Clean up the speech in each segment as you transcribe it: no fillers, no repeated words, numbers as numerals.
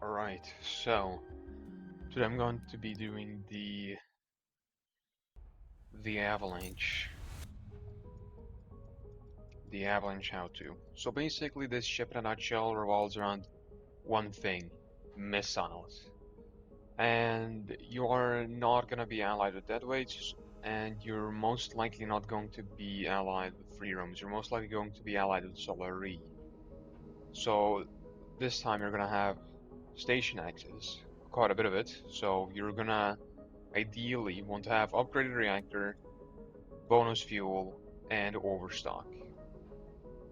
Alright, so today I'm going to be doing the Avalanche. The Avalanche how-to. So basically this ship in a nutshell revolves around one thing, missiles. And you are not gonna be allied with deadweights, and you're most likely not going to be allied with free roams. You're most likely going to be allied with Solari. So this time you're gonna have station access, quite a bit of it. So you're gonna ideally want to have upgraded reactor, bonus fuel, and overstock.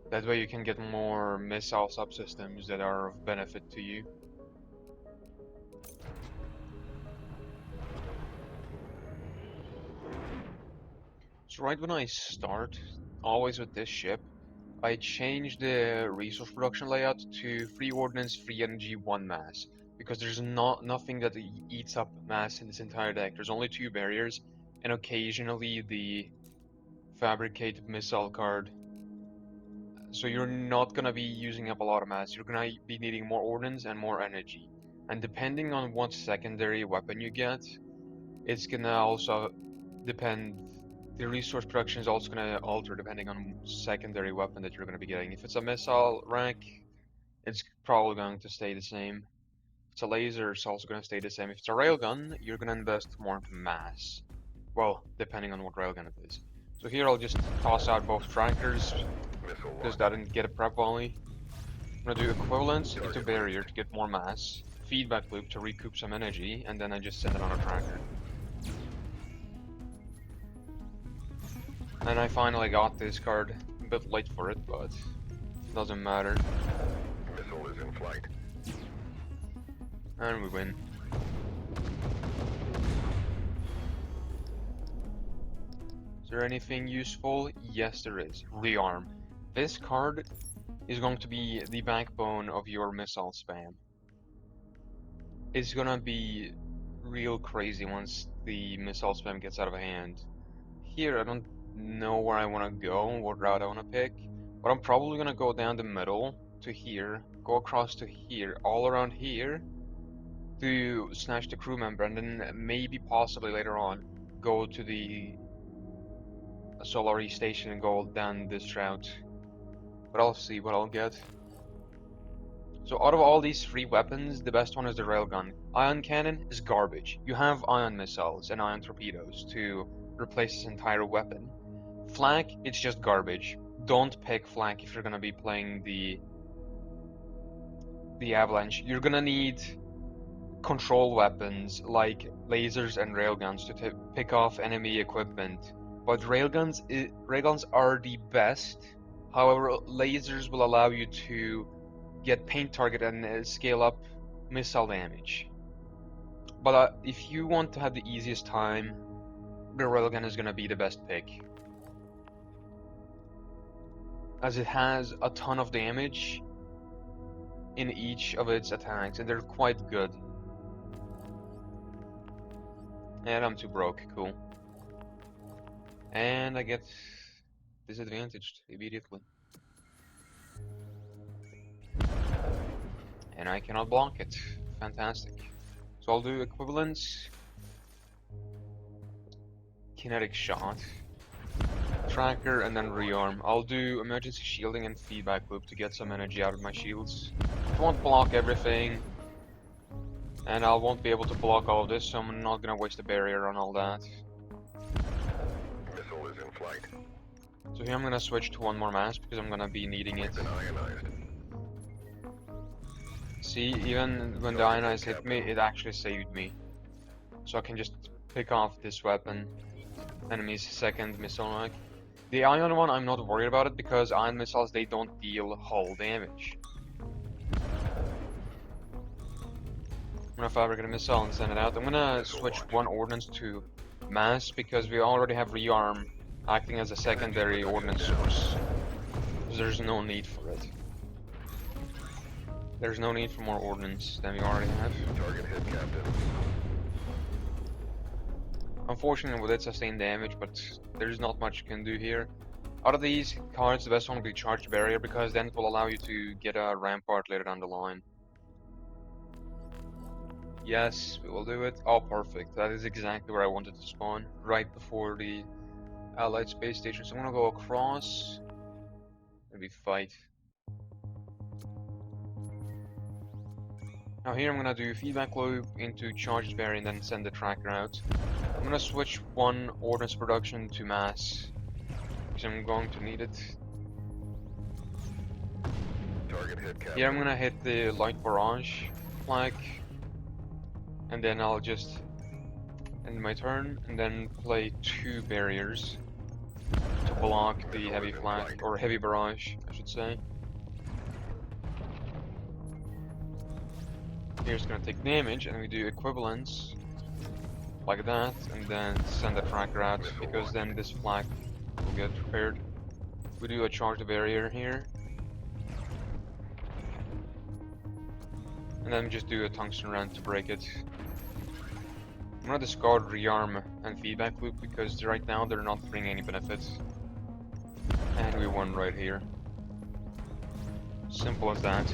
That way you can get more missile subsystems that are of benefit to you. So right when I start, always with this ship, I change the resource production layout to free ordnance, free energy, one mass. Because there's nothing that eats up mass in this entire deck. There's only two barriers, and occasionally the fabricated missile card. So you're not gonna be using up a lot of mass. You're gonna be needing more ordnance and more energy. And depending on what secondary weapon you get, it's gonna also depend. The resource production is also gonna alter depending on secondary weapon that you're gonna be getting. If it's a missile rank, it's probably going to stay the same. If it's a laser, it's also gonna stay the same. If it's a railgun, you're gonna invest more into mass. Well, depending on what railgun it is. So here I'll just toss out both trackers because I didn't get a prep volley. I'm gonna do equivalence into barrier to get more mass, feedback loop to recoup some energy, and then I just send it on a tracker. And I finally got this card. A bit late for it, but doesn't matter. Missile is in flight. And we win. Is there anything useful? Yes, there is. Rearm. This card is going to be the backbone of your missile spam. It's gonna be real crazy once the missile spam gets out of hand. Here, I don't know where I want to go, what route I want to pick, but I'm probably gonna go down the middle to here, go across to here, all around here to snatch the crew member, and then maybe possibly later on go to the Solari station and go down this route. But I'll see what I'll get. So out of all these three weapons, the best one is the railgun. Ion cannon is garbage. You have ion missiles and ion torpedoes to replace this entire weapon. Flak, it's just garbage. Don't pick flak if you're gonna be playing the Avalanche. You're gonna need control weapons like lasers and railguns to pick off enemy equipment. But railguns are the best. However, lasers will allow you to get paint target and scale up missile damage. But if you want to have the easiest time, the railgun is gonna be the best pick, as it has a ton of damage in each of its attacks, and they're quite good. And I'm too broke, cool. And I get disadvantaged immediately. And I cannot block it. Fantastic. So I'll do equivalence, kinetic shot, tracker, and then rearm. I'll do emergency shielding and feedback loop to get some energy out of my shields. I won't block everything, and I won't be able to block all of this, so I'm not gonna waste a barrier on all that. Missile is in flight. So here I'm gonna switch to one more mass because I'm gonna be needing it. Been ionized. See, even when the ionize hit me, it actually saved me. So I can just pick off this weapon, enemy's second missile rack. The ion one, I'm not worried about it because ion missiles, they don't deal hull damage. I'm gonna fabricate a missile and send it out. I'm gonna switch one ordnance to mass because we already have rearm acting as a secondary ordnance source. There's no need for it. There's no need for more ordnance than we already have. Target hit, Captain. Unfortunately, with it sustained damage, but there's not much you can do here. Out of these cards, the best one will be Charged Barrier because then it will allow you to get a rampart later down the line. Yes, we will do it. Oh, perfect. That is exactly where I wanted to spawn, right before the Allied space station. So I'm gonna go across. Maybe fight. Now here I'm gonna do feedback loop into charged barrier and then send the tracker out. I'm gonna switch one ordnance production to mass, because I'm going to need it. Target hit, Captain. Here I'm gonna hit the light barrage flag, and then I'll just end my turn, and then play two barriers to block the heavy flag, or heavy barrage, I should say. Here's gonna take damage, and we do equivalence like that, and then send the tracker out, because then this flag will get repaired. We do a charge barrier here, and then just do a tungsten run to break it. I'm gonna discard rearm and feedback loop because right now they're not bringing any benefits. And we won right here. Simple as that.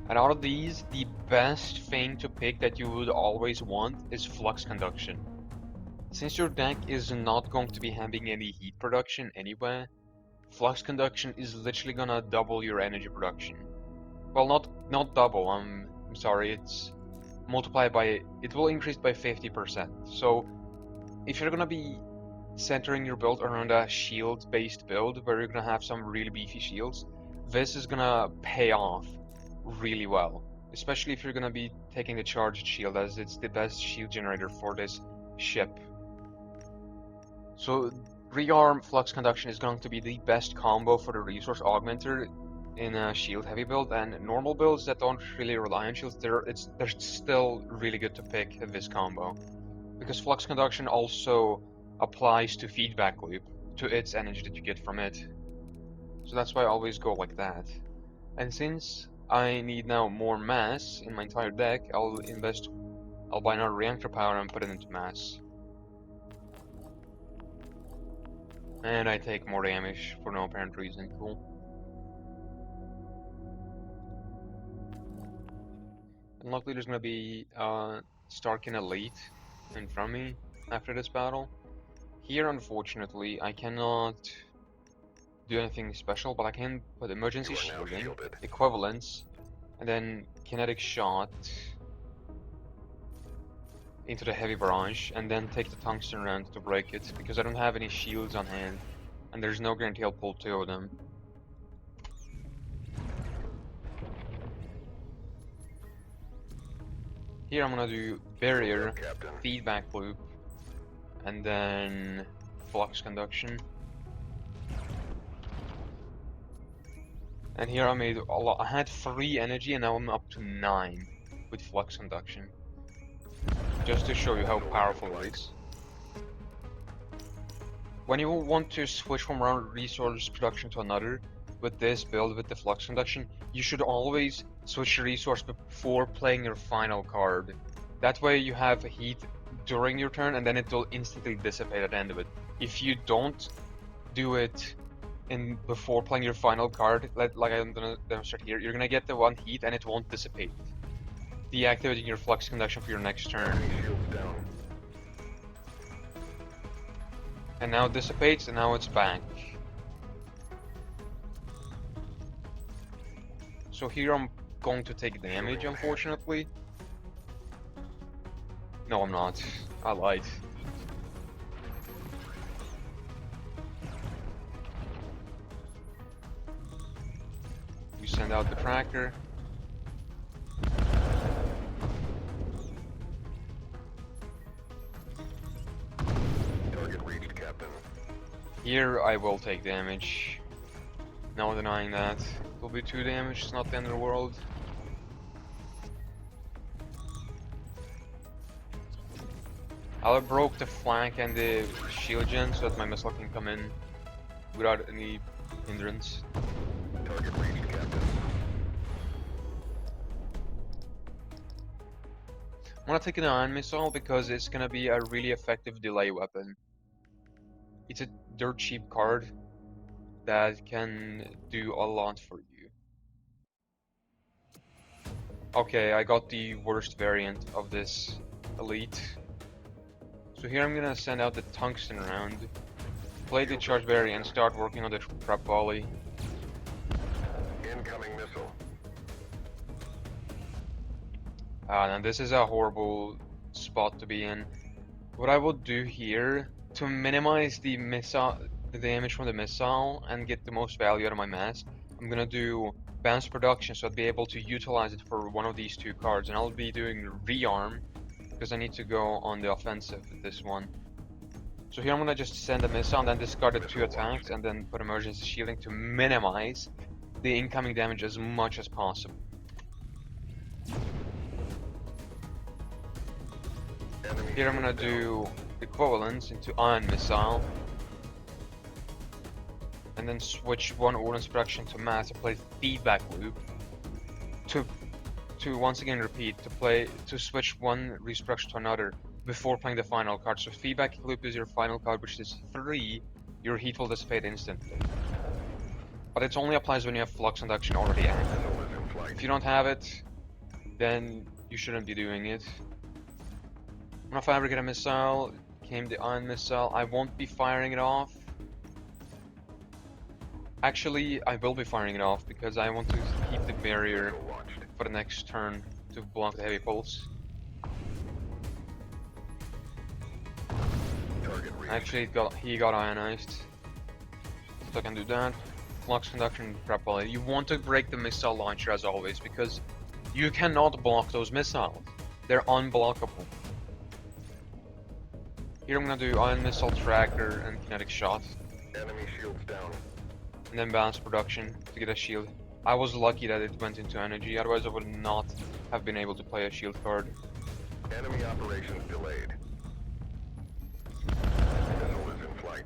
And out of these, the best thing to pick that you would always want is flux conduction. Since your deck is not going to be having any heat production anyway, flux conduction is literally gonna double your energy production. Well, not double. I'm sorry. It's multiplied by. It will increase by 50%. So if you're gonna be centering your build around a shield-based build where you're gonna have some really beefy shields, this is gonna pay off really well. Especially if you're gonna be taking the charged shield, as it's the best shield generator for this ship. So rearm flux conduction is going to be the best combo for the resource augmenter in a shield heavy build, and normal builds that don't really rely on shields, they're still really good to pick this combo, because flux conduction also applies to feedback loop, to its energy that you get from it. So that's why I always go like that. And since I need now more mass in my entire deck, I'll buy another reactor power and put it into mass. And I take more damage for no apparent reason. Cool. And luckily there's gonna be Starkin Elite in front of me after this battle. Here, unfortunately, I cannot do anything special, but I can put emergency You are now shielding, shielded. equivalence, and then kinetic shot into the heavy barrage, and then take the tungsten round to break it, because I don't have any shields on hand, and there's no guarantee I'll pull two of them. Here I'm gonna do barrier, Captain. feedback loop, and then flux conduction. And here I made a lot. I had 3 energy, and now I'm up to 9 with flux conduction. Just to show you how powerful it is. When you want to switch from one resource production to another, with this build with the flux conduction, you should always switch your resource before playing your final card. That way you have heat during your turn, and then it will instantly dissipate at the end of it. If you don't do it before playing your final card, like I'm gonna demonstrate here, you're gonna get the 1 heat and it won't dissipate, deactivating your flux conduction for your next turn. Shields down. And now it dissipates, and now it's back. So here I'm going to take damage, unfortunately. No, I'm not. I lied. We send out the tracker. Target reached, Captain. Here I will take damage. No denying that. It will be 2 damage, it's not the end of the world. I broke the flank and the shield gen so that my missile can come in without any hindrance. Target reached, Captain. I'm gonna take an ion missile because it's gonna be a really effective delay weapon. It's a dirt cheap card that can do a lot for you. Okay, I got the worst variant of this elite. So here I'm gonna send out the tungsten round, play the charge berry, and start working on the trap volley. Incoming missile. Now this is a horrible spot to be in. What I will do here to minimize the damage from the missile and get the most value out of my mass, I'm gonna do bounce production so I'd be able to utilize it for one of these two cards, and I'll be doing rearm because I need to go on the offensive with this one. So here I'm gonna just send a missile and then discard the two attacks and then put emergency shielding to minimize the incoming damage as much as possible. Enemy Here I'm gonna shield down. do equivalence into ion missile, and then switch one ordnance production to mass and play feedback loop to once again repeat to switch one restructure to another before playing the final card. So feedback loop is your final card, which is 3. Your heat will dissipate instantly. But it only applies when you have flux induction already active. Missile is in flight. If you don't have it, then you shouldn't be doing it. I'm gonna fabricate a missile. Came the ion missile. I won't be firing it off. Actually, I will be firing it off because I want to keep the barrier Missile launched. for the next turn to block the heavy pulse. Target reached. Actually, he got ionized, so I can do that. Flux conduction, prep volley. You want to break the missile launcher as always because you cannot block those missiles. They're unblockable. Here I'm gonna do ion missile tracker and kinetic shot, Enemy shields down. and then balance production to get a shield. I was lucky that it went into energy, otherwise I would not have been able to play a shield card. Enemy operations delayed. Missile is in flight.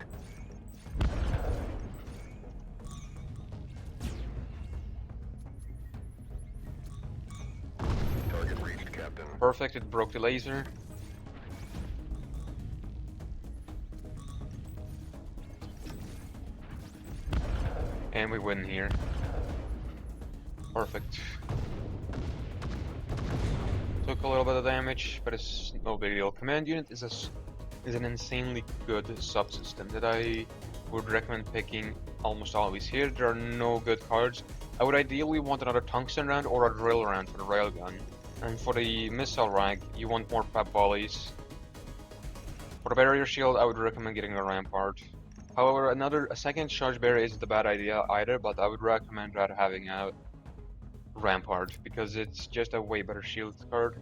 Target reached, Captain. Perfect, it broke the laser. And we win here. Perfect. Took a little bit of damage, but it's no big deal. Command unit is an insanely good subsystem that I would recommend picking almost always. Here there are no good cards. I would ideally want another tungsten round or a drill round for the railgun. And for the missile rag, you want more pep volleys. For the barrier shield, I would recommend getting a rampart. However, a second charge barrier isn't a bad idea either, but I would recommend rather having a rampart because it's just a way better shield card.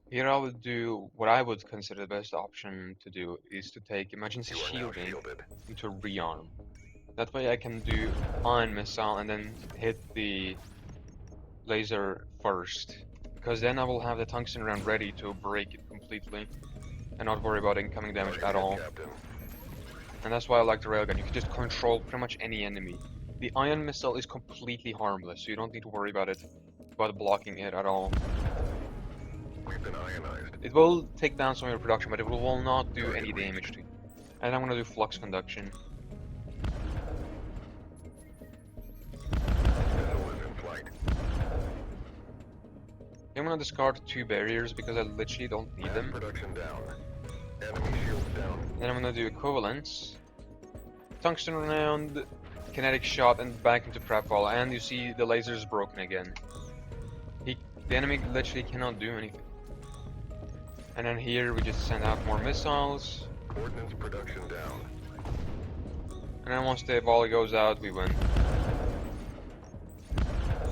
Here I would do what I would consider the best option to do is to take emergency You are now shielding shielded. into rearm. That way I can do ion missile and then hit the laser first. Because then I will have the tungsten round ready to break it completely and not worry about incoming damage Target at hit, all. Captain. And that's why I like the railgun. You can just control pretty much any enemy. The ion missile is completely harmless, so you don't need to worry about blocking it at all. We've been ionized. It will take down some of your production, but it will not do any damage to you. And I'm gonna do flux conduction. Missile is in flight. I'm gonna discard 2 barriers because I literally don't need Mass them. production down. Enemy shields down. Then I'm gonna do equivalence. Tungsten round, kinetic shot, and back into prep wall. And you see the laser is broken again. The enemy literally cannot do anything. And then here we just send out more missiles. Ordnance production down. And then once the volley goes out, we win.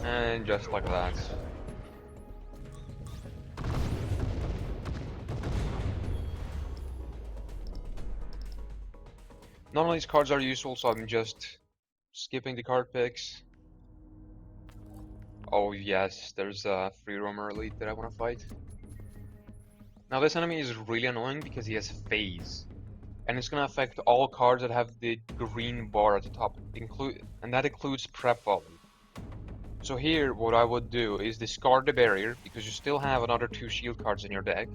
And just like that. None of these cards are useful, so I'm just skipping the card picks. Oh yes, there's a free roamer elite that I want to fight. Now this enemy is really annoying because he has phase. And it's gonna affect all cards that have the green bar at the top, and that includes prep volley. So here, what I would do is discard the barrier, because you still have another 2 shield cards in your deck.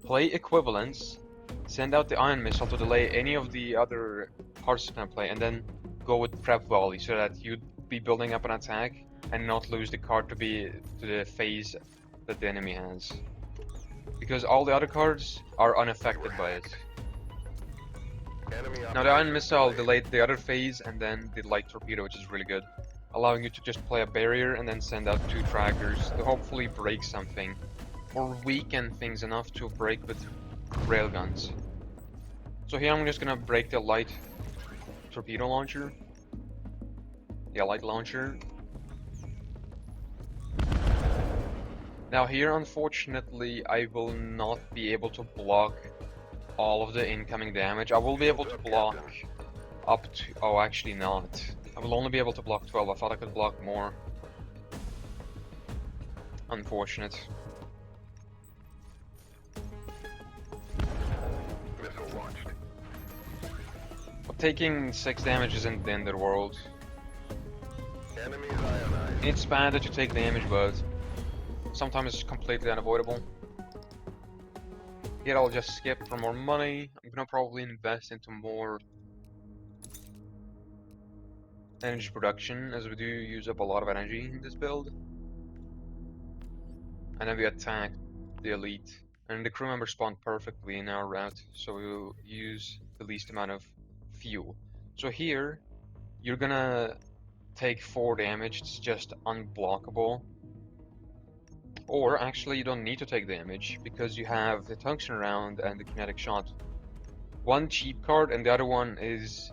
Play equivalents, send out the ion missile to delay any of the other cards you can play, and then go with prep volley, so that you'd be building up an attack and not lose the card to the phase that the enemy has. Because all the other cards are unaffected by it. Enemy Now the ion operations missile delayed. delayed the other phase, and then the light torpedo, which is really good, allowing you to just play a barrier and then send out 2 trackers to hopefully break something, or weaken things enough to break with railguns. So here I'm just gonna break the light torpedo launcher. Yeah, light launcher. Now here, unfortunately, I will not be able to block all of the incoming damage. I will be able to block up to... Oh, actually not. I will only be able to block 12. I thought I could block more. Unfortunate. Missile launched. But taking 6 damage isn't the end of the world. Enemies ionized. It's bad that you take damage, but sometimes it's completely unavoidable. Here I'll just skip for more money. I'm gonna probably invest into more energy production, as we do use up a lot of energy in this build. And then we attack the elite. And the crew members spawn perfectly in our route, so we'll use the least amount of fuel. So here, you're gonna take 4 damage, it's just unblockable. Or actually, you don't need to take damage, because you have the tungsten round and the kinetic shot. One cheap card, and the other one is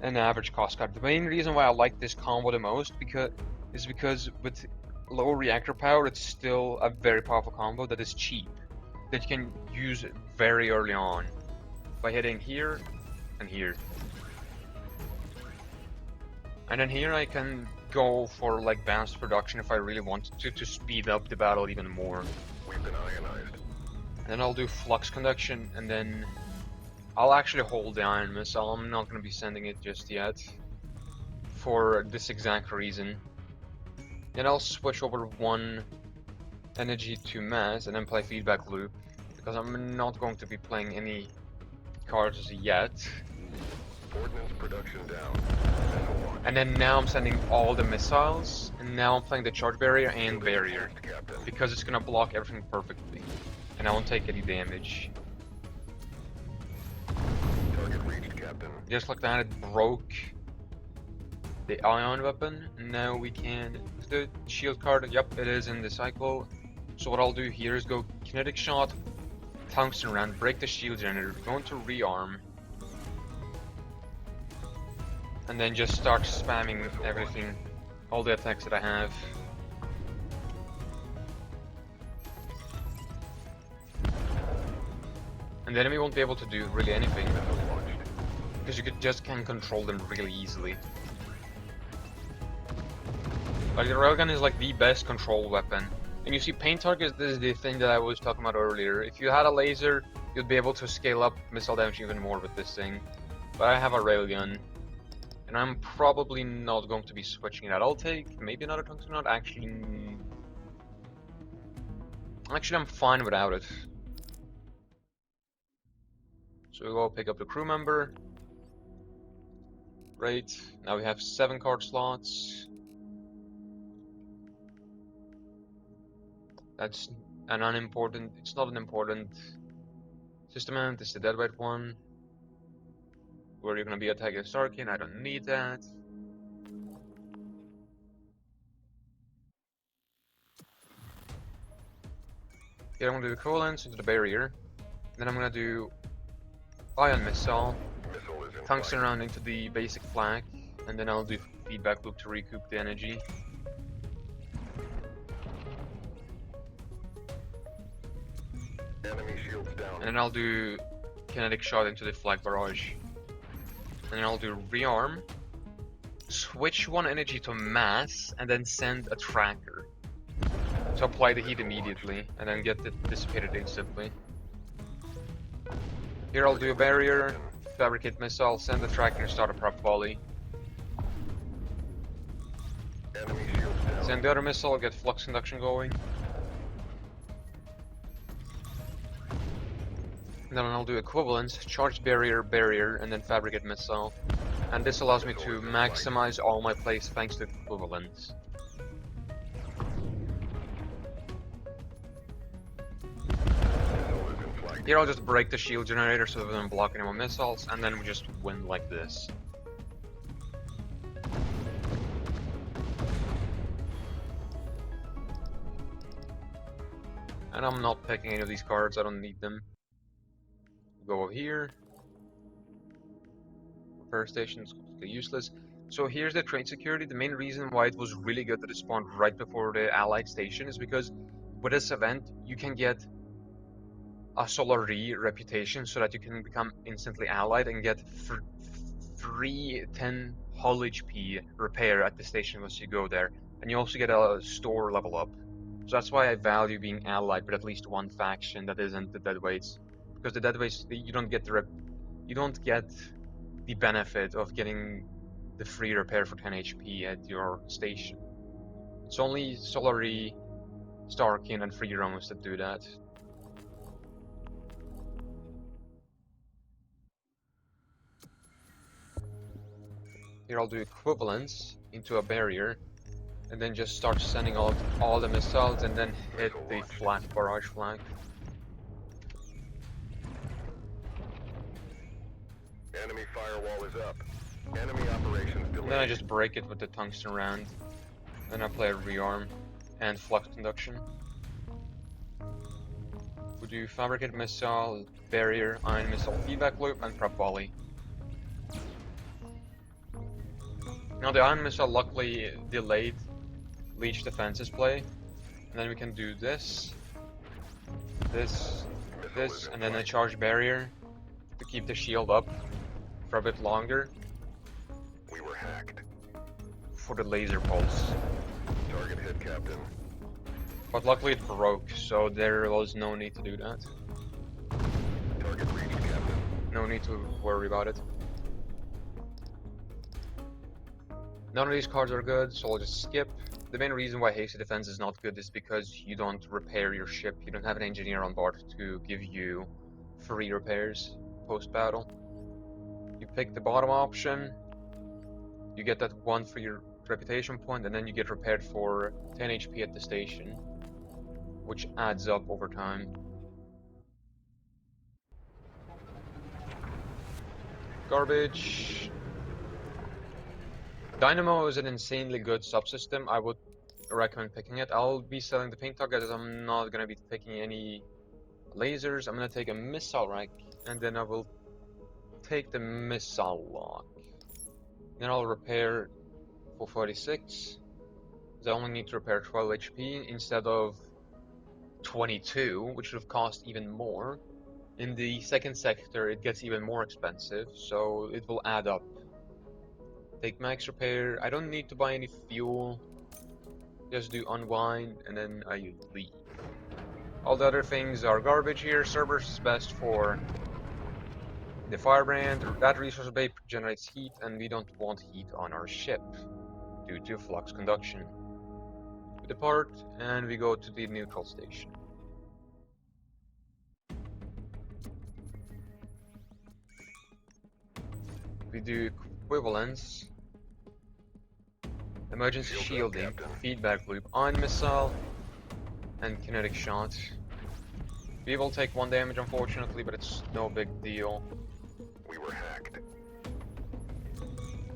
an average cost card. The main reason why I like this combo the most is because with low reactor power, it's still a very powerful combo that is cheap, that you can use very early on by hitting here and here. And then here I can go for like balanced production if I really want to speed up the battle even more. We've been ionized. And then I'll do flux conduction, and then I'll actually hold the ion missile. I'm not going to be sending it just yet, for this exact reason. Then I'll switch over 1 energy to mass, and then play feedback loop, because I'm not going to be playing any cards yet. Ordnance production down. Missile launched. And then now I'm sending all the missiles, and now I'm playing the charge barrier and barrier, Captain. because it's going to block everything perfectly, and I won't take any damage. Target reached, Captain. Just like that, it broke the ion weapon. Now we can... The shield card, yep, it is in the cycle. So what I'll do here is go kinetic shot, tungsten round, break the shield generator, go into rearm, and then just start spamming everything, all the attacks that I have. And the enemy won't be able to do really anything, Missile launched. because you can control them really easily. Like, the railgun is like the best control weapon. And you see, paint targets is the thing that I was talking about earlier. If you had a laser, you'd be able to scale up missile damage even more with this thing. But I have a railgun, and I'm probably not going to be switching that. I'll take maybe another tungsten rod. Actually, I'm fine without it. So we'll go pick up the crew member. Great. Now we have 7 card slots. That's an unimportant, it's not an important system amount, it's the dead weight one, where you're gonna be attacking Starkin. I don't need that. Here I'm gonna do the covalence into the barrier, then I'm gonna do ion missile, Missile is in tungsten flight. round into the basic flak, and then I'll do feedback loop to recoup the energy. Enemy shields down. And then I'll do kinetic shot into the flag barrage. And then I'll do rearm, switch 1 energy to mass, and then send a tracker to apply the heat immediately, and then get it dissipated instantly. Here I'll do a barrier, fabricate missile, send the tracker, and start a prep volley. Enemy shields down. Send the other missile, get flux conduction going. And then I'll do equivalents, charge barrier, barrier, and then fabricate missile. And this allows me to maximize all my plays thanks to equivalents. Here I'll just break the shield generator so that we don't block any more missiles, and then we just win like this. And I'm not picking any of these cards, I don't need them. Go over here. Repair stations, completely useless. So here's the trade security. The main reason why it was really good that it spawned right before the allied station is because with this event you can get a Solari reputation so that you can become instantly allied and get free 10 hull HP repair at the station once you go there. And you also get a store level up. So that's why I value being allied with at least one faction that isn't the deadweights. Because the deadweights, you don't get the benefit of getting the free repair for 10 HP at your station. It's only Solari, Starkin, and Free Roams that do that. Here I'll do equivalents into a barrier, and then just start sending out all the missiles, and then hit the flat barrage flank. Enemy firewall is up. Enemy operations delayed. And then I just break it with the tungsten round. Then I play rearm and flux conduction. We do fabricate missile, barrier, ion missile, feedback loop, and prep volley. Now the ion missile luckily delayed leech defenses play, and then we can do this, and then a charge barrier to keep the shield up for a bit longer. We were hacked. For the laser pulse. Target hit, Captain. But luckily it broke, so there was no need to do that. Target reached, Captain. No need to worry about it. None of these cards are good, so I'll just skip. The main reason why hasty defense is not good is because you don't repair your ship. You don't have an engineer on board to give you free repairs post-battle. You pick the bottom option, you get that one free reputation point, and then you get repaired for 10 HP at the station, which adds up over time. Garbage. Dynamo is an insanely good subsystem. I would recommend picking it. I'll be selling the paint target as I'm not going to be taking any lasers. I'm going to take a missile rack, and then I will take the missile lock. Then I'll repair for 46. I only need to repair 12 HP instead of 22, which would have cost even more. In the second sector, it gets even more expensive, so it will add up. Take max repair. I don't need to buy any fuel. Just do unwind, and then I leave. All the other things are garbage here. Cerberus is best for the firebrand. That resource bay generates heat, and we don't want heat on our ship due to flux conduction. We depart, and we go to the neutral station. We do equivalents, emergency shielding, feedback loop, ion missile, and kinetic shot. We will take 1 damage unfortunately, but it's no big deal. We were hacked.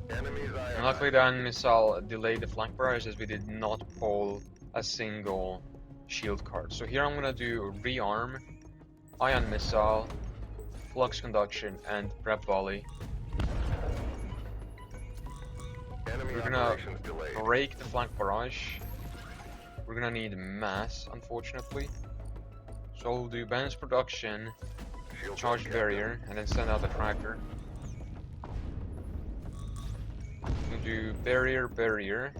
Enemies And luckily the ion missile delayed the flank barrage as we did not pull a single shield card. So here I'm gonna do rearm, ion missile, flux conduction, and prep volley. We're gonna break the flank barrage. We're gonna need mass, unfortunately. So we'll do balance production, charge barrier, and then send out the tracker. We'll do barrier, barrier,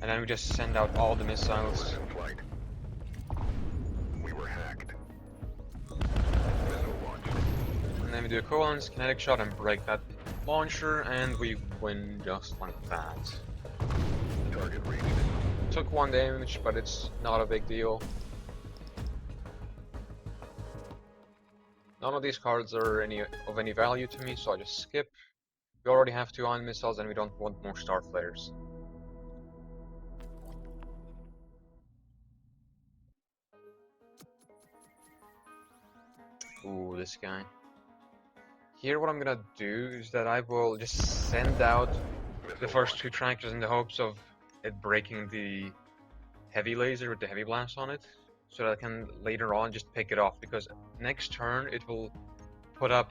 and then we just send out all the missiles. We were hacked. And then we do equivalents, kinetic shot, and break that launcher, and we win just like that. Target reached. Took 1 damage, but it's not a big deal. None of these cards are of any value to me, so I just skip. We already have 2 ion missiles and we don't want more star flares. Ooh, this guy. Here what I'm gonna do is that I will just send out the first 2 tractors in the hopes of it breaking the heavy laser with the heavy blast on it, so that I can later on just pick it off, because next turn it will put up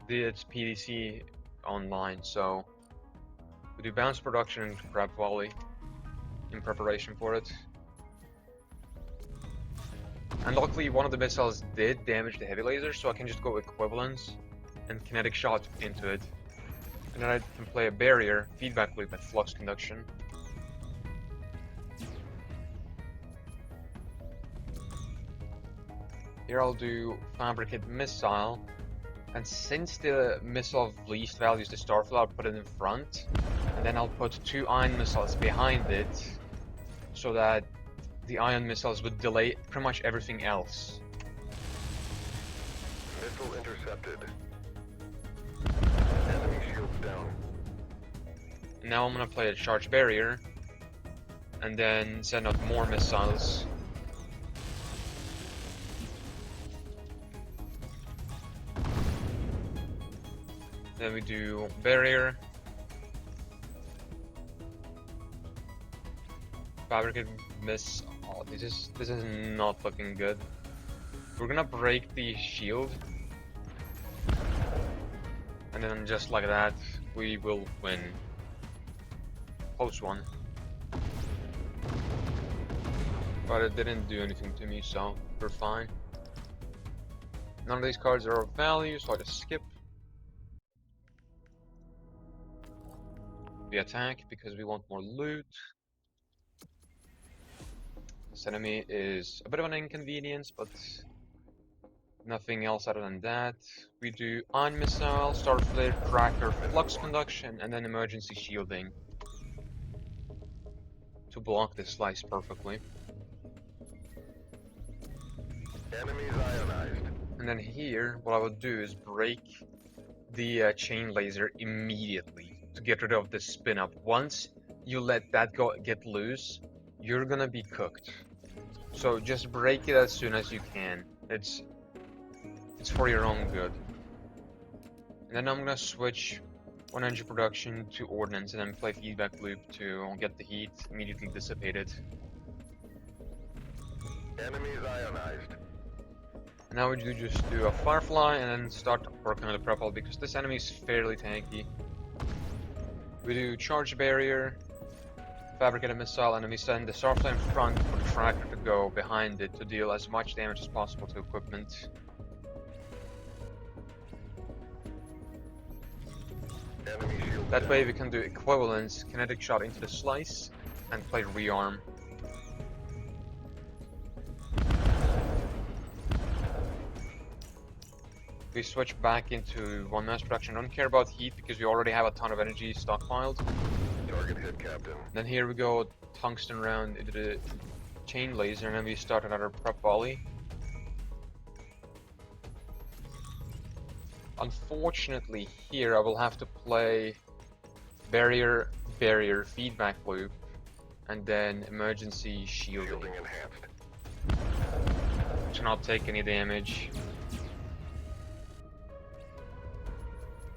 its PDC online, so we do bounce production and grab volley in preparation for it. And luckily one of the missiles did damage the heavy laser, so I can just go equivalence and kinetic shot into it. And then I can play a barrier, feedback loop, and flux conduction. Here I'll do fabricate missile, and since the missile of least value is the starflower, I'll put it in front, and then I'll put 2 ion missiles behind it, so that the ion missiles would delay pretty much everything else. Missile intercepted. Enemy shields down. And now I'm gonna play a charge barrier, and then send out more missiles. Then we do barrier, fabricate miss. Oh, this is not looking good. We're gonna break the shield, and then just like that, we will win. Close one. But it didn't do anything to me, so we're fine. None of these cards are of value, so I just skip. We attack because we want more loot. This enemy is a bit of an inconvenience, but nothing else other than that. We do ion missile, starflare, tracker, flux conduction, and then emergency shielding to block this slice perfectly. Enemies ionized. And then here, what I would do is break the chain laser immediately to get rid of the spin up. Once you let that get loose, you're gonna be cooked. So just break it as soon as you can. It's for your own good. And then I'm gonna switch 1 energy production to ordnance, and then play feedback loop to get the heat immediately dissipated. Enemies ionized. And now we just do a firefly and then start working on the propel, because this enemy is fairly tanky. We do charge barrier, fabricate a missile, and then we send the starflame in front for the tracker to go behind it to deal as much damage as possible to equipment. Enemy shield That down. way we can do equivalence, kinetic shot into the slice, and play rearm. We switch back into 1 mass production. I don't care about heat because we already have a ton of energy stockpiled. Target hit, Captain. Then here we go, tungsten round into the chain laser, and then we start another prep volley. Unfortunately, here I will have to play barrier, feedback loop, and then emergency shielding Shielding enhanced. to not take any damage.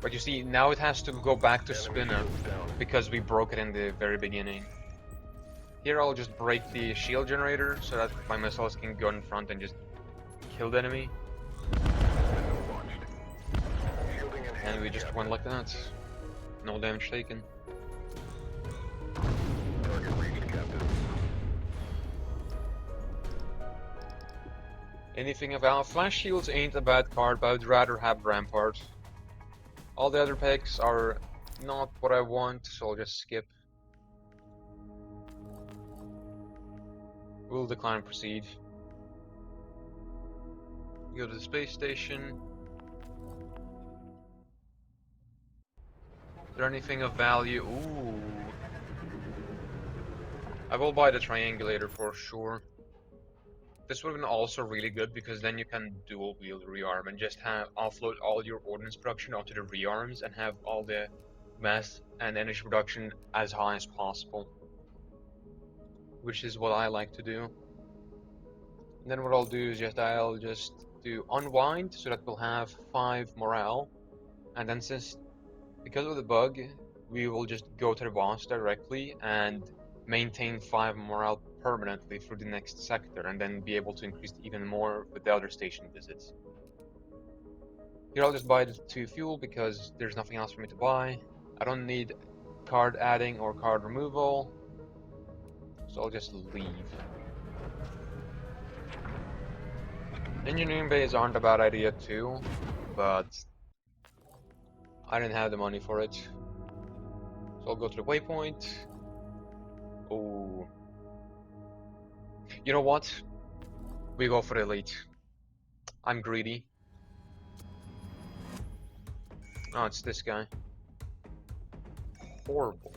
But you see, now it has to go back to spin up shields down. because we broke it in the very beginning. Here I'll just break the shield generator so that my missiles can go in front and just kill the enemy. Missile launched. Shielding enhanced. And we just Captain. went like that. No damage taken. Target reached, Captain. Anything about flash shields ain't a bad card, but I'd rather have Rampart. All the other picks are not what I want, so I'll just skip. We'll decline and proceed. Go to the space station. Is there anything of value? Ooh. I will buy the triangulator for sure. This would have been also really good because then you can dual wield rearm and just have offload all your ordnance production onto the rearms and have all the mass and energy production as high as possible, which is what I like to do. And then what I'll do is I'll just do unwind so that we'll have 5 morale, and then because of the bug, we will just go to the boss directly and maintain 5 morale permanently through the next sector, and then be able to increase it even more with the other station visits. Here I'll just buy the 2 fuel because there's nothing else for me to buy. I don't need card adding or card removal, so I'll just leave. Engineering bays aren't a bad idea too, but I didn't have the money for it. So I'll go to the waypoint. Oh, you know what? We go for the elite. I'm greedy. Oh, it's this guy. Horrible.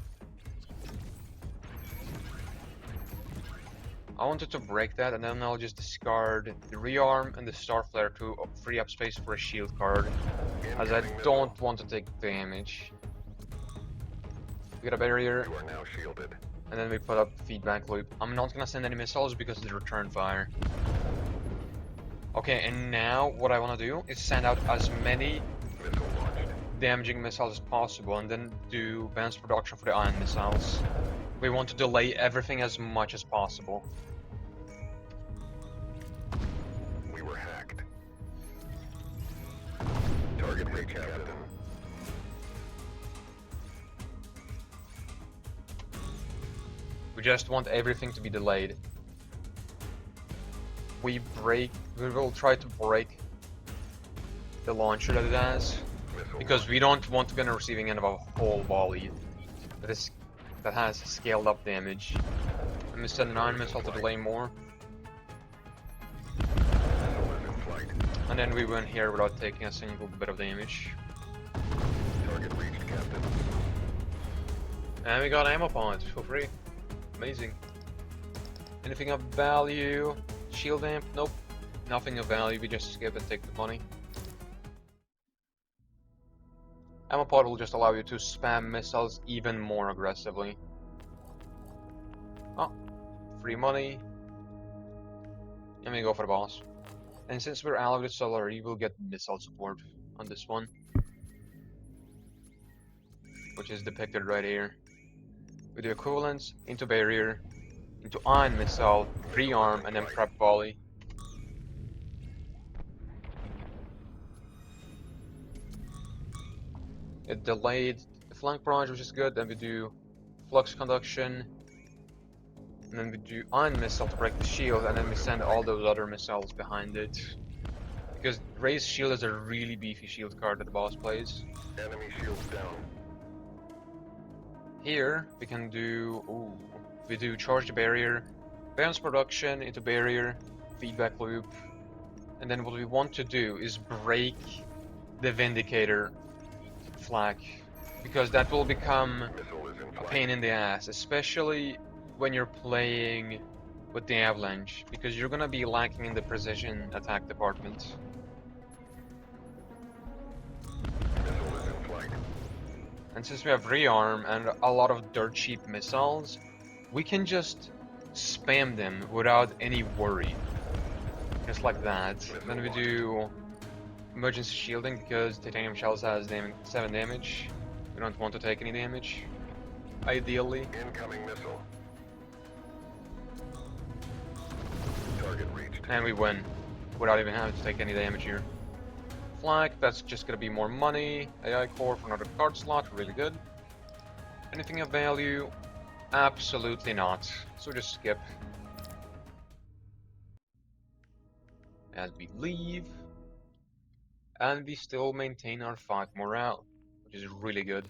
I wanted to break that, and then I'll just discard the rearm and the star flare to free up space for a shield card, as I don't want to take damage. We got a barrier. You are now shielded. And then we put up feedback loop. I'm not gonna send any missiles because of the return fire. Okay, and now what I want to do is send out as many damaging missiles as possible, and then do mass production for the ion missiles. We want to delay everything as much as possible. We were hacked. Target reach, Captain. We just want everything to be delayed. We will try to break the launcher that it has, because we don't want to be on the receiving end of a whole volley that has scaled up damage. Let me send an ion missile to delay more. And then we win here without taking a single bit of damage. Target reached, Captain. And we got ammo pods for free. Amazing. Anything of value? Shield amp? Nope. Nothing of value, we just skip and take the money. Ammo pod will just allow you to spam missiles even more aggressively. Oh, free money. And we go for the boss. And since we're allied with Solar, you will get missile support on this one, which is depicted right here. We do equivalents into barrier, into ion missile, rearm, and then prep volley. It delayed the flank barrage, which is good. Then we do flux conduction, and then we do ion missile to break the shield, and then we send all those other missiles behind it. Because Ray's shield is a really beefy shield card that the boss plays. Enemy shields down. Here we can do we do charge the barrier, bounce production into barrier, feedback loop, and then what we want to do is break the Vindicator flag, because that will become a pain in the ass, especially when you're playing with the Avalanche, because you're gonna be lacking in the precision attack department. And since we have rearm and a lot of dirt cheap missiles, we can just spam them without any worry. Just like that. Then we do emergency shielding because titanium shells has 7 damage. We don't want to take any damage, ideally. Incoming missile. Target reached. And we win without even having to take any damage here. Flag, that's just gonna be more money. AI core for another card slot, really good. Anything of value? Absolutely not. So just skip. And we leave. And we still maintain our 5 morale, which is really good.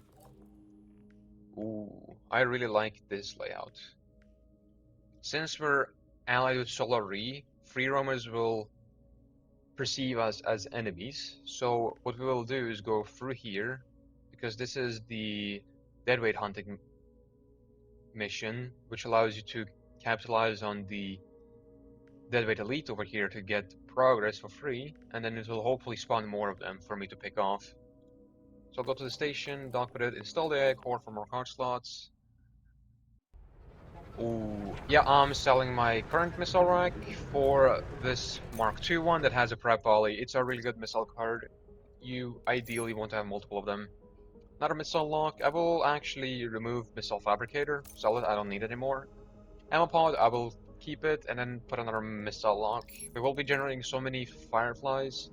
Ooh, I really like this layout. Since we're allied with Solari, free roamers will perceive us as enemies. So what we will do is go through here, because this is the deadweight hunting mission, which allows you to capitalize on the deadweight elite over here to get progress for free, and then it will hopefully spawn more of them for me to pick off. So I'll go to the station, dock with it, install the air core for more card slots. Ooh, yeah, I'm selling my current missile rack for this Mark II one that has a prep volley. It's a really good missile card. You ideally want to have multiple of them. Another missile lock. I will actually remove missile fabricator, sell it, I don't need it anymore. Ammo pod, I will keep it and then put another missile lock. We will be generating so many fireflies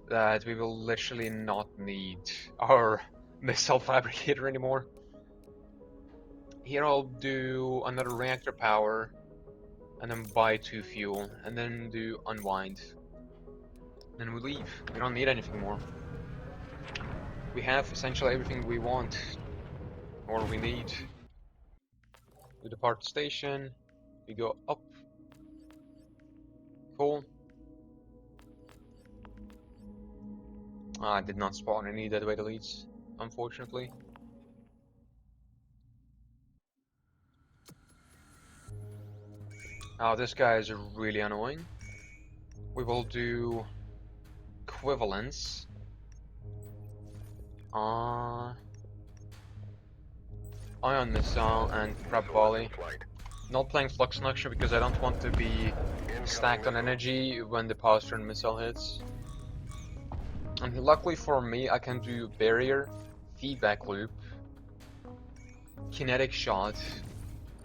that we will literally not need our missile fabricator anymore. Here I'll do another reactor power and then buy 2 fuel and then do unwind. Then we leave. We don't need anything more. We have essentially everything we want or we need. We depart the station. We go up. Cool. I did not spawn any deadweight elites, unfortunately. Now this guy is really annoying. We will do equivalence. Ion missile and prep volley. Not playing flux structure because I don't want to be stacked on energy when the posture missile hits. And luckily for me, I can do barrier, feedback loop, kinetic shot,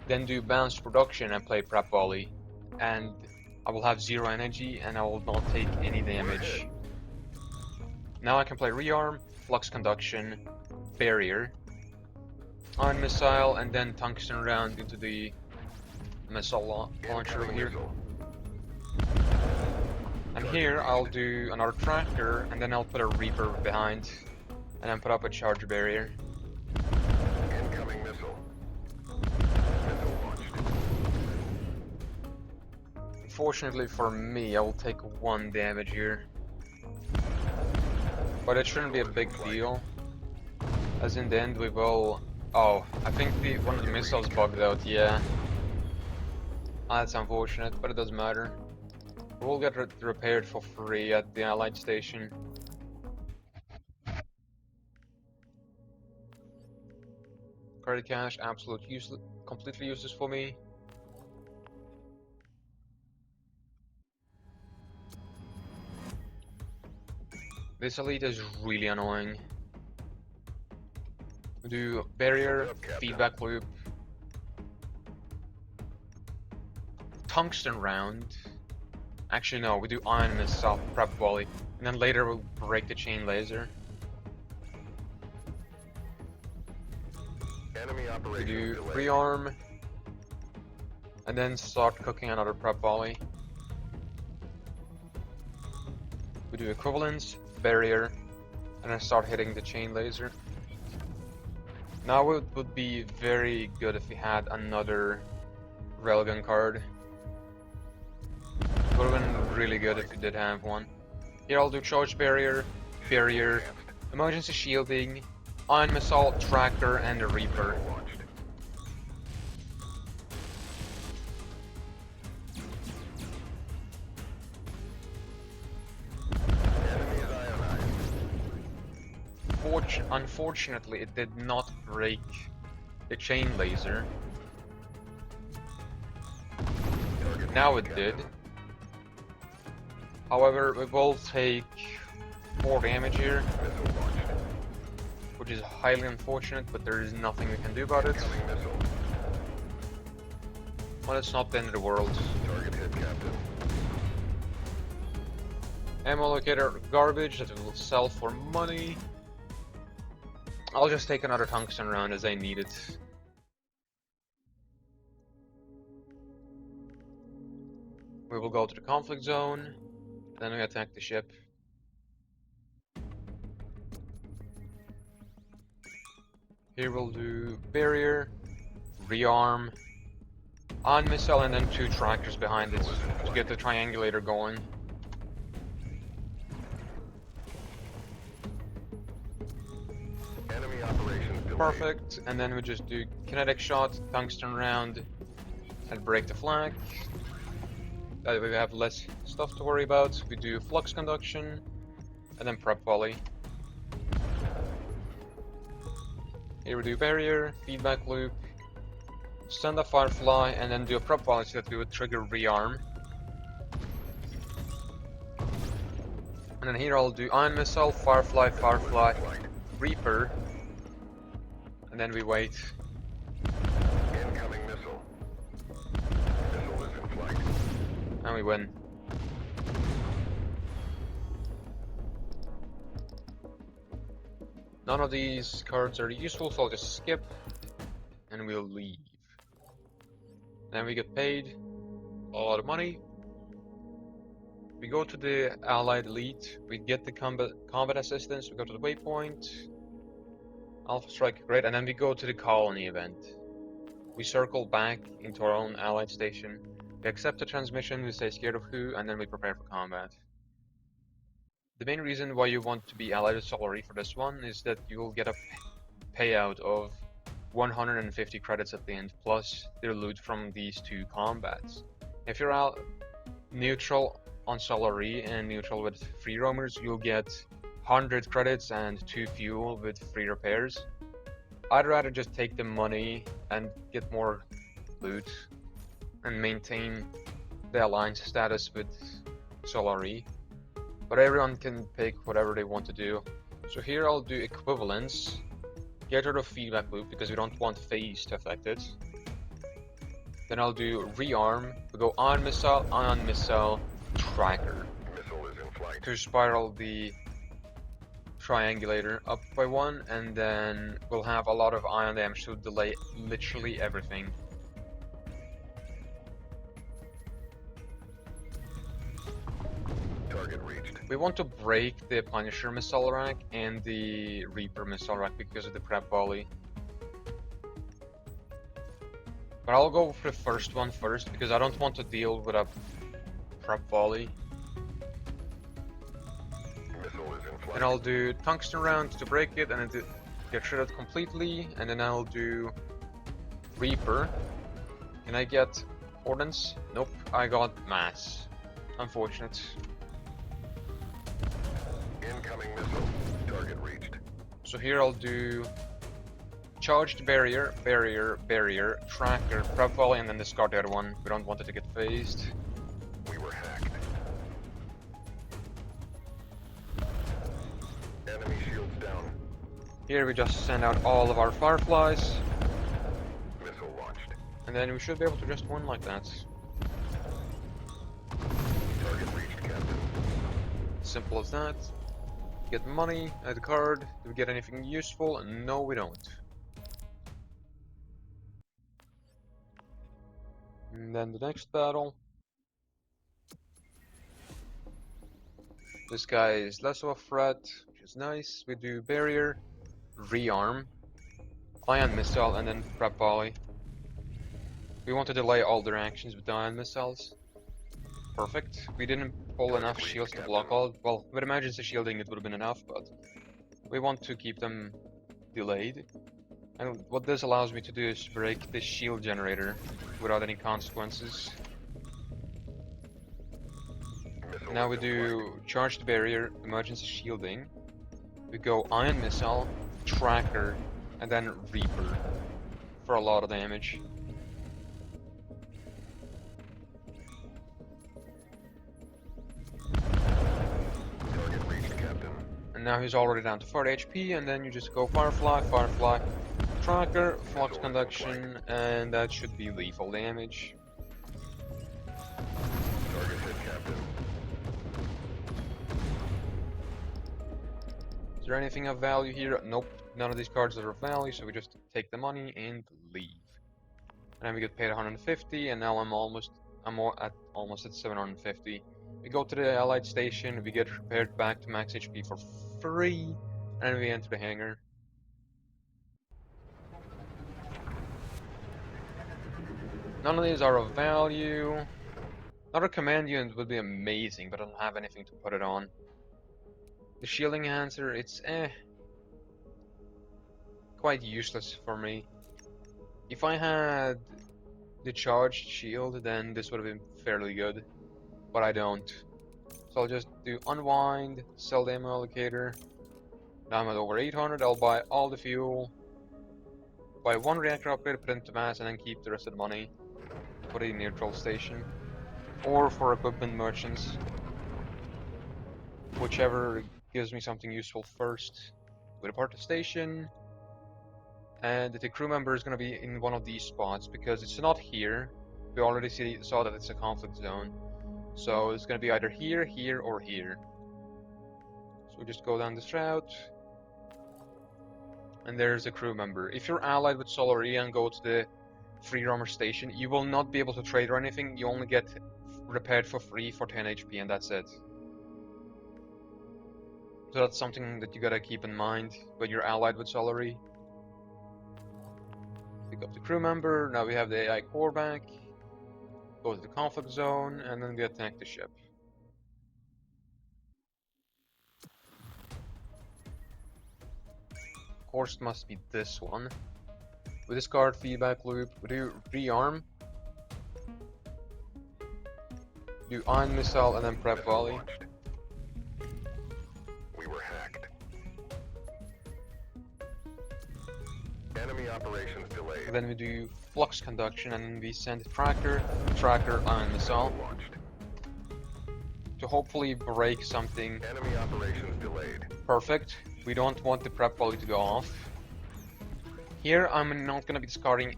then do balanced production and play prep volley. And I will have 0 energy and I will not take any damage. Now I can play rearm, flux conduction, barrier, ion missile, and then tungsten round into the missile launcher over here. And here I'll do another tracker, and then I'll put a Reaper behind, and then put up a charge barrier. Incoming missile. Missile launched. Unfortunately for me, I will take 1 damage here. But it shouldn't be a big deal. As in the end we will... Oh, I think one of the missiles bugged out, yeah. That's unfortunate, but it doesn't matter. We'll get repaired for free at the Allied station. Credit cash, completely useless for me. This elite is really annoying. We do barrier, feedback loop, tungsten round. Actually no, we do ion missile, prep volley, and then later we'll break the chain laser. Enemy We operation do delayed. rearm, and then start cooking another prep volley. We do equivalence, barrier, and then start hitting the chain laser. Now it would be very good if we had another railgun card. It would have been really good if we did have one. Here I'll do charge barrier, barrier, emergency shielding, ion missile, tracker, and a Reaper. Launched. Enemy is ionized. Unfortunately, it did not break the chain laser. Target Now it captain. did. However, we will take 4 damage here, Missile launched. which is highly unfortunate, but there is nothing we can do about it. Incoming missile. Well, it's not the end of the world. Target hit, Captain. Ammo locator garbage that we will sell for money. I'll just take another tungsten round as I need it. We will go to the conflict zone, then we attack the ship. Here we'll do barrier, rearm, ion missile, and then 2 trackers behind it to get the triangulator going. Enemy operations delayed. Perfect, and then we just do kinetic shot, tungsten round, and break the flag. That way we have less stuff to worry about. We do flux conduction, and then prep volley. Here we do barrier, feedback loop, send a firefly, and then do a prep volley so that we would trigger rearm. And then here I'll do ion missile, firefly, firefly, reaper, and then we wait. Incoming missile. Missile is in flight. And we win. None of these cards are useful, so I'll just skip and we'll leave. Then we get paid a lot of money. We go to the Allied Elite, we get the combat assistance, we go to the waypoint, Alpha Strike, great, and then we go to the colony event. We circle back into our own Allied station, we accept the transmission, we say scared of who, and then we prepare for combat. The main reason why you want to be allied with Solari for this one is that you will get a payout of 150 credits at the end, plus the loot from these two combats. If you're neutral on Solari and neutral with free roamers, you'll get 100 credits and 2 fuel with free repairs. I'd rather just take the money and get more loot and maintain the alliance status with Solari. But everyone can pick whatever they want to do. So here I'll do equivalence, get rid of feedback loop because we don't want phase to affect it. Then I'll do rearm, we go ion missile, tracker. Missile is in flight. To spiral the triangulator up by 1, and then we'll have a lot of ion damage to delay literally everything. Target reached. We want to break the Punisher missile rack and the Reaper missile rack because of the prep volley. But I'll go for the first one first because I don't want to deal with a prep volley. Missile is in flight. And I'll do tungsten round to break it and then get shredded completely, and then I'll do Reaper. Can I get ordnance? Nope, I got mass. Unfortunate. Incoming missile. Target reached. So here I'll do charged barrier, tracker, prep volley, and then discard the other one. We don't want it to get phased. We were hacked. Enemy shields down. Here we just send out all of our fireflies, Missile launched. and then we should be able to just win like that. Target reached, Captain. Simple as that. Get money, add a card. Do we get anything useful? No, we don't. And then the next battle. This guy is less of a threat, which is nice. We do barrier, rearm, ion missile, and then prep volley. We want to delay all their actions with the ion missiles. Perfect. We didn't pull enough shields to block all. Well, with emergency shielding it would have been enough, but we want to keep them delayed. And what this allows me to do is break the shield generator without any consequences. Missile Now we is in do charged barrier, emergency shielding. We go ion missile, tracker, and then reaper for a lot of damage. Target reached, Captain. And now he's already down to 40 HP, and then you just go firefly, firefly, tracker, flux conduction, and that should be lethal damage. Target hit, Captain. Is there anything of value here? Nope, none of these cards are of value, so we just take the money and leave. And then we get paid 150, and now I'm almost at 750. We go to the Allied station, we get repaired back to max HP for free, and we enter the hangar. None of these are of value. Another command unit would be amazing, but I don't have anything to put it on. The shielding enhancer, it's quite quite useless for me. If I had the charged shield, then this would have been fairly good, but I don't. So I'll just do unwind, sell the ammo allocator. Now I'm at over 800, I'll buy all the fuel, buy one reactor upgrade, put it into mass, and then keep the rest of the money for the neutral station. Or for equipment merchants. Whichever gives me something useful first. We depart the station. And the crew member is going to be in one of these spots because it's not here. We already saw that it's a conflict zone. So it's going to be either here, here, or here. So we just go down this route. And there's a crew member. If you're allied with Solaria and go to the free roamer station, you will not be able to trade or anything. You only get repaired for free for 10 HP and that's it. So that's something that you gotta keep in mind when you're allied with Solary. Pick up the crew member, now we have the AI core back. Go to the conflict zone, and then we attack the ship. Course it must be this one. We discard feedback loop, we do rearm. Do ion missile and then prep volley. We were hacked. Enemy operations delayed. And then we do flux conduction and then we send tracker, ion missile. Launched. To hopefully break something. Enemy operations delayed. Perfect. We don't want the prep volley to go off. Here I'm not gonna be discarding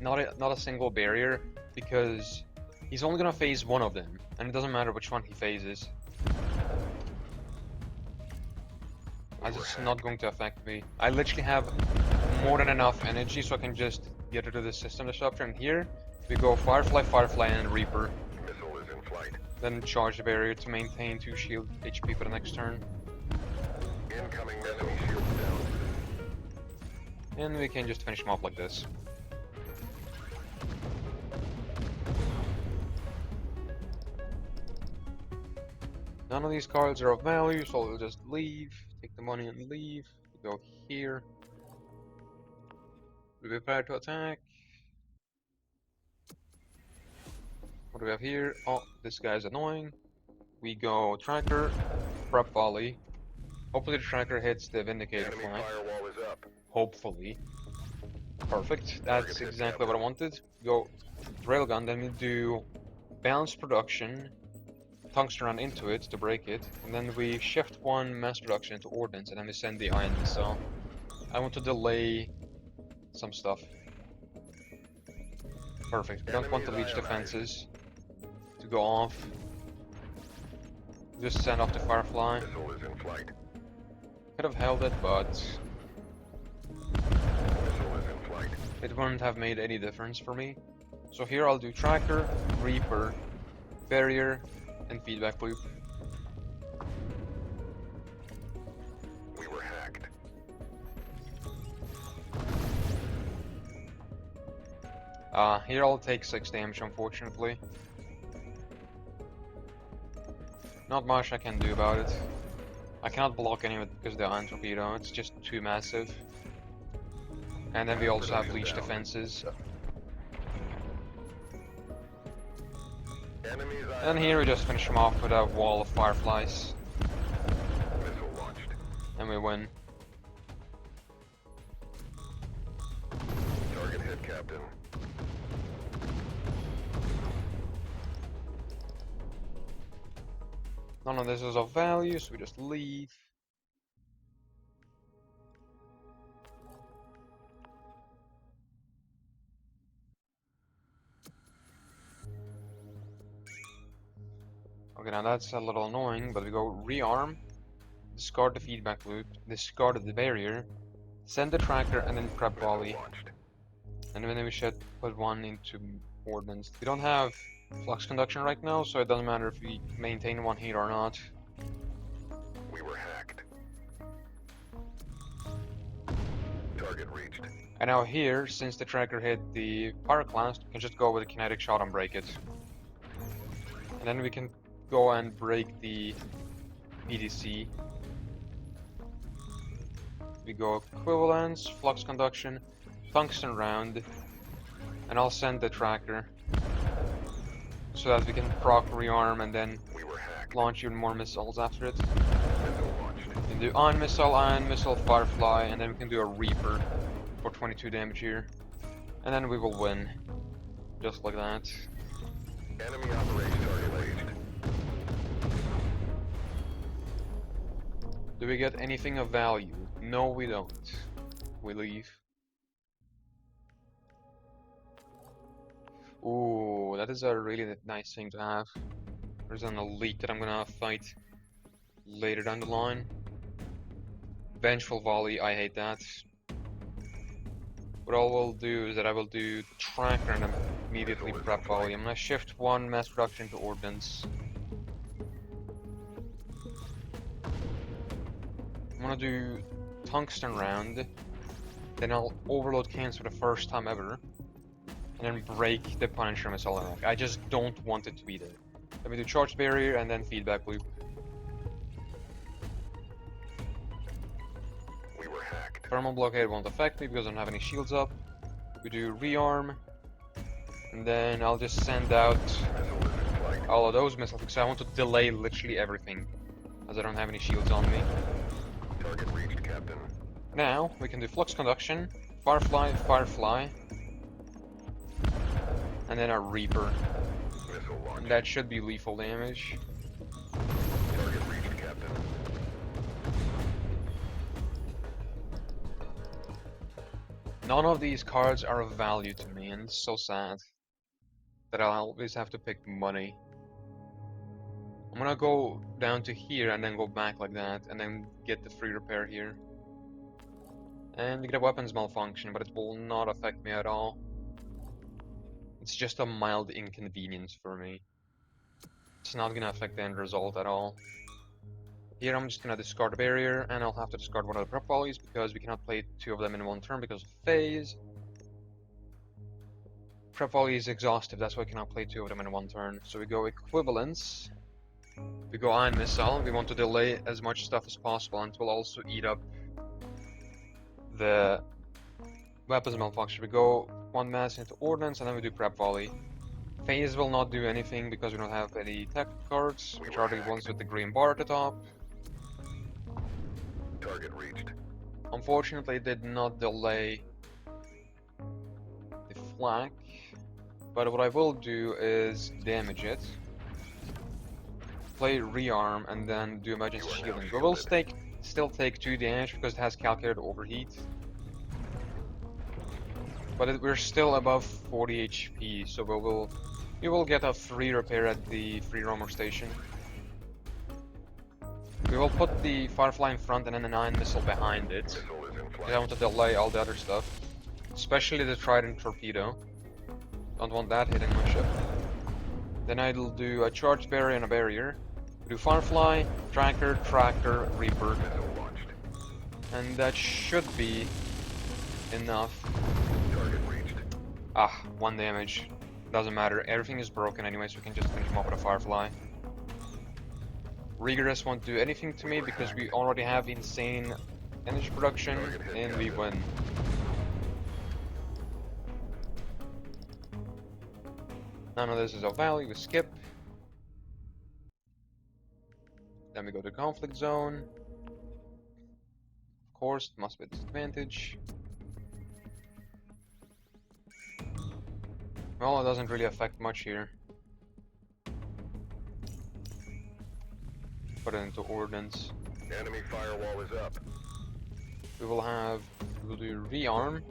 not a single barrier because he's only gonna phase one of them, and it doesn't matter which one he phases. As it's not going to affect me. I literally have more than enough energy so I can just get rid of the system disruptor. And here we go Firefly, and Reaper. Missile is in flight. Then charge the barrier to maintain 2 shield HP for the next turn. Incoming enemy shields down. And we can just finish him off like this. None of these cards are of value, so we'll just leave. Take the money and leave. We go here. We prepare to attack. What do we have here? Oh, this guy's annoying. We go tracker, prep volley. Hopefully the tracker hits the Vindicator Enemy flank. firewall is up. Hopefully. Perfect. That's exactly what I wanted. Go railgun, then we do balanced production, tungsten run into it to break it, and then we shift one mass production into ordnance, and then we send the ion missile. I want to delay some stuff. Perfect. We don't want the leech defenses to go off. Just send off the Firefly. Missile is in flight. Could have held it, but Missile is in flight. it wouldn't have made any difference for me. So here I'll do tracker, Reaper, barrier, and feedback loop. We were hacked. Here I'll take 6 damage, unfortunately. Not much I can do about it. I cannot block any of it because of the ion torpedo, it's just too massive. And then we also have leech defenses. Enemies And here we just finish him off with a wall of fireflies. Missile launched. And we win. Target hit, Captain. None of this is of value, so we just leave. Okay, now that's a little annoying, but we go rearm, discard the feedback loop, discard the barrier, send the tracker, and then prep volley. Launched. And then we should put one into ordnance. We don't have flux conduction right now, so it doesn't matter if we maintain one here or not. We were hacked. Target reached. And now here, since the tracker hit the pyroclast, we can just go with a kinetic shot and break it. And then we can go and break the PDC. We go equivalence, flux conduction, tungsten round, and I'll send the tracker so that we can proc rearm and then launch even more missiles after it. We can do ion missile, firefly, and then we can do a reaper for 22 damage here. And then we will win. Just like that. Enemy operation target raised. Do we get anything of value? No, we don't. We leave. Ooh, that is a really nice thing to have. There's an elite that I'm gonna fight later down the line. Vengeful volley, I hate that. What I will do is that I will do tracker and immediately prep volley. I'm gonna shift one mass production to ordnance. I'm gonna do tungsten round. Then I'll overload cans for the first time ever. And then break the Punisher missile rack. I just don't want it to be there. Let me do charge barrier and then feedback loop. We were hacked. Thermal blockade won't affect me because I don't have any shields up. We do rearm. And then I'll just send out all of those missiles because I want to delay literally everything. As I don't have any shields on me. Target reached, Captain. Now we can do flux conduction, firefly, and then a reaper. Missile launch. And that should be lethal damage. Target reached, Captain. None of these cards are of value to me, and it's so sad that I'll always have to pick money. I'm gonna go down to here and then go back like that, and then get the free repair here. And get a weapons malfunction, but it will not affect me at all. It's just a mild inconvenience for me. It's not gonna affect the end result at all. Here I'm just gonna discard a barrier, and I'll have to discard one of the prep volleys because we cannot play two of them in one turn because of phase. Prep volley is exhaustive, that's why I cannot play two of them in one turn. So we go equivalence. We go ion missile. We want to delay as much stuff as possible, and it will also eat up the weapons malfunction. We go one mass into ordnance, and then we do prep volley. Phase will not do anything because we don't have any tech cards, which are the ones with the green bar at the top. Target reached. Unfortunately, it did not delay the flak, but what I will do is damage it. Play rearm and then do emergency shielding. We will still take 2 damage because it has calculated overheat. But we're still above 40 HP, so we will get a free repair at the free roamer station. We will put the Firefly in front and then an ion missile behind it. Missile is in Because flight. I want to delay all the other stuff. Especially the Trident torpedo. Don't want that hitting my ship. Then I'll do a charge barrier and a barrier. We do Firefly, Tracker, Reaper. Missile launched. And that should be enough. Target reached. Ah, 1 damage. Doesn't matter, everything is broken anyway, so we can just finish him off with a Firefly. Rigorous won't do anything to me because we already have insane energy production and we win. None of this is of value, we skip. Then we go to conflict zone. Of course, it must be a disadvantage. Well, it doesn't really affect much here. Put it into ordnance. Enemy firewall is up. We'll do rearm,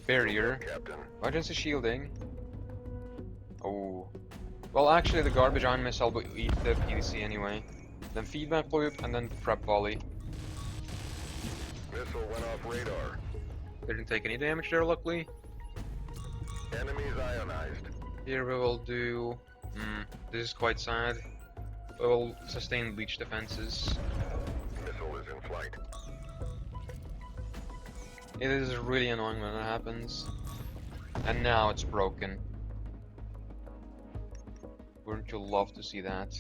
barrier, Captain. emergency shielding. Oh, well, actually, the garbage ion missile will eat the PDC anyway. Then feedback loop and then prep volley. Missile went off radar. Didn't take any damage there, luckily. Enemies ionized. Here we will do. This is quite sad. We will sustain bleach defenses. Missile is in flight. It is really annoying when that happens. And now it's broken. Wouldn't you love to see that?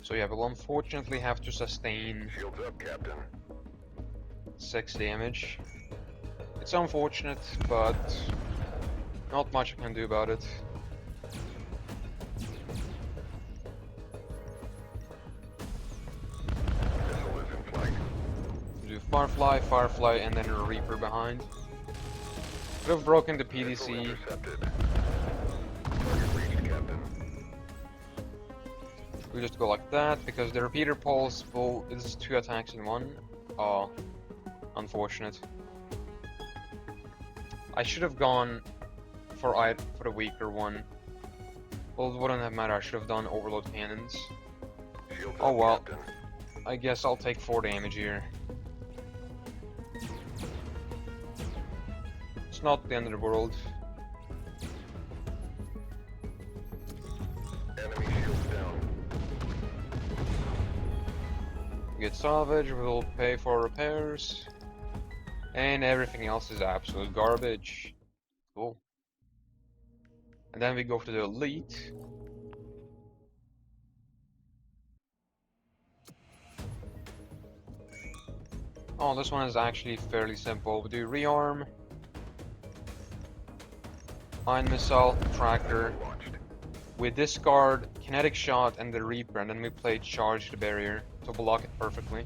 So yeah, we'll unfortunately have to sustain Shields up, Captain. 6 damage. It's unfortunate, but not much I can do about it. Missile is in flight. Do Firefly, Firefly, and then a Reaper behind. Could have broken the Missile PDC. intercepted. Target reached, Captain. We just go like that because the repeater pulse will. This is 2 attacks in one. Oh, unfortunate. I should have gone for the weaker one. Well, it wouldn't have mattered. I should have done overload cannons. Shields Oh up, well. Captain. I guess I'll take 4 damage here. It's not the end of the world. Enemy shields down. We get salvage, we'll pay for repairs. And everything else is absolute garbage. Cool. And then we go to the elite. Oh, this one is actually fairly simple. We do rearm, ion missile, tractor. Launched. We discard kinetic shot and the Reaper, and then we play charge the barrier to block it perfectly.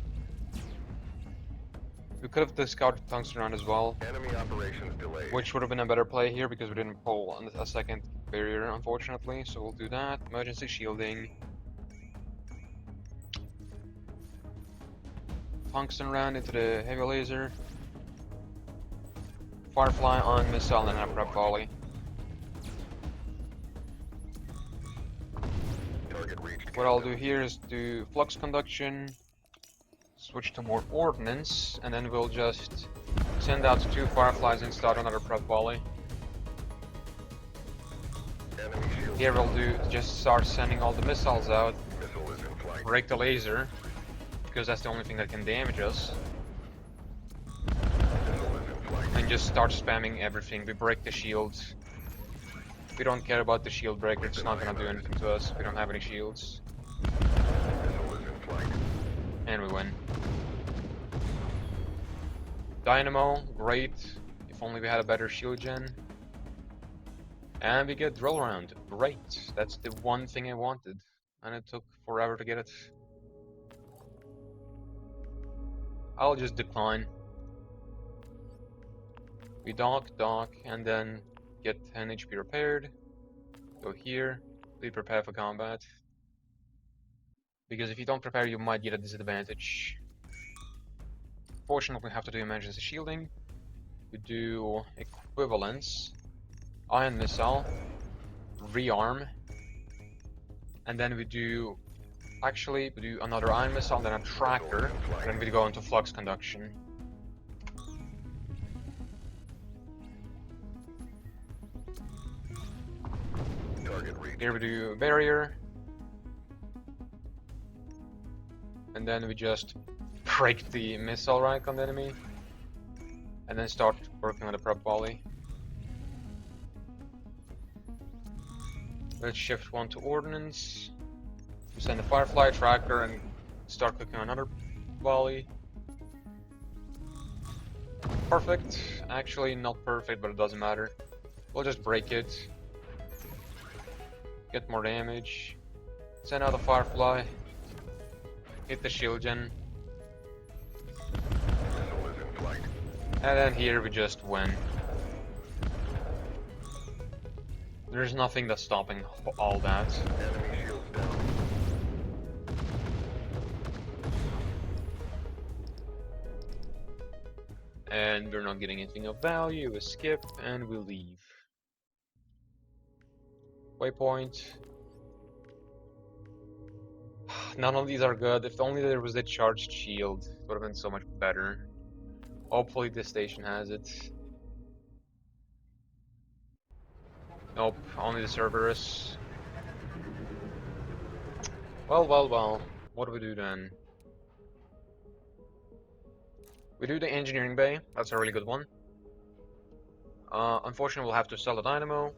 We could have discarded tungsten round as well, Enemy operations delayed. which would have been a better play here because we didn't pull a second barrier, unfortunately. So we'll do that. Emergency shielding. Tungsten round into the heavy laser. Firefly on missile and a prep volley. Target reached, What I'll Captain. do here is do flux conduction, switch to more ordnance, and then we'll just send out 2 Fireflies and start another prep volley. Enemy shields Here we'll down. do just start sending all the missiles out, Missile is in flight. break the laser, because that's the only thing that can damage us, Missile is in flight. and just start spamming everything. We break the shields. We don't care about the shield breaker, it's not gonna do anything to us. We don't have any shields. Missile is in flight. And we win. Dynamo, great. If only we had a better shield gen. And we get drill round, great. That's the one thing I wanted. And it took forever to get it. I'll just decline. We dock, and then get 10 HP repaired. Go here, be prepared for combat. Because if you don't prepare, you might get a disadvantage. Fortunately, we have to do emergency shielding. We do equivalence, ion missile, rearm, and then we do another ion missile, then a tractor, and then we go into flux conduction. Target reached. Here we do barrier, and then we just break the missile rank on the enemy, and then start working on the prep volley. Let's shift 1 to ordnance. We send the Firefly tracker and start cooking another volley. Perfect. Actually, not perfect, but it doesn't matter. We'll just break it. Get more damage. Send out the Firefly. Hit the shield gen. Missile is in flight. And then here we just win. There's nothing that's stopping all that. Enemy shields down. And we're not getting anything of value. We skip and we leave. Waypoint. None of these are good. If only there was a charged shield, it would have been so much better. Hopefully this station has it. Nope, only the Cerberus. Well. What do we do then? We do the engineering bay. That's a really good one. Unfortunately, we'll have to sell the dynamo.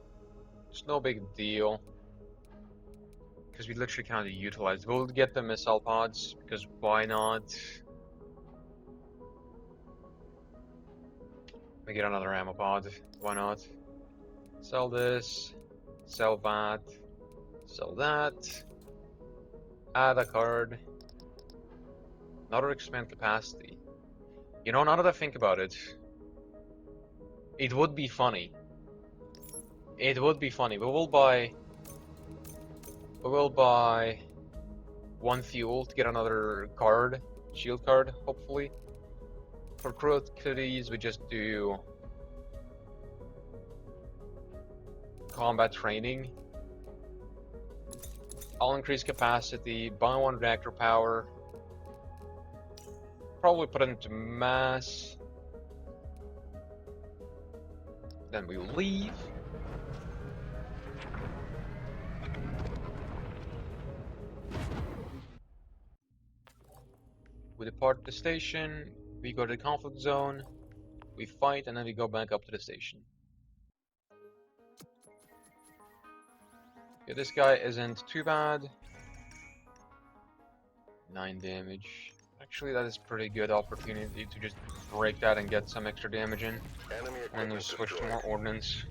It's no big deal. because we literally can't utilize. We'll get the missile pods because why not? We get another ammo pod. Why not? Sell this. Sell that. Sell that. Add a card. Another expand capacity. You know, now that I think about it, it would be funny. It would be funny. We will buy one fuel to get another card, shield card, hopefully. For crew activities, we just do combat training. I'll increase capacity, buy one reactor power. Probably put it into mass. Then we leave. We depart the station, we go to the conflict zone, we fight, and then we go back up to the station. Okay, this guy isn't too bad. 9 damage. Actually, that is pretty good opportunity to just break that and get some extra damage in. And then we switch to more ordnance.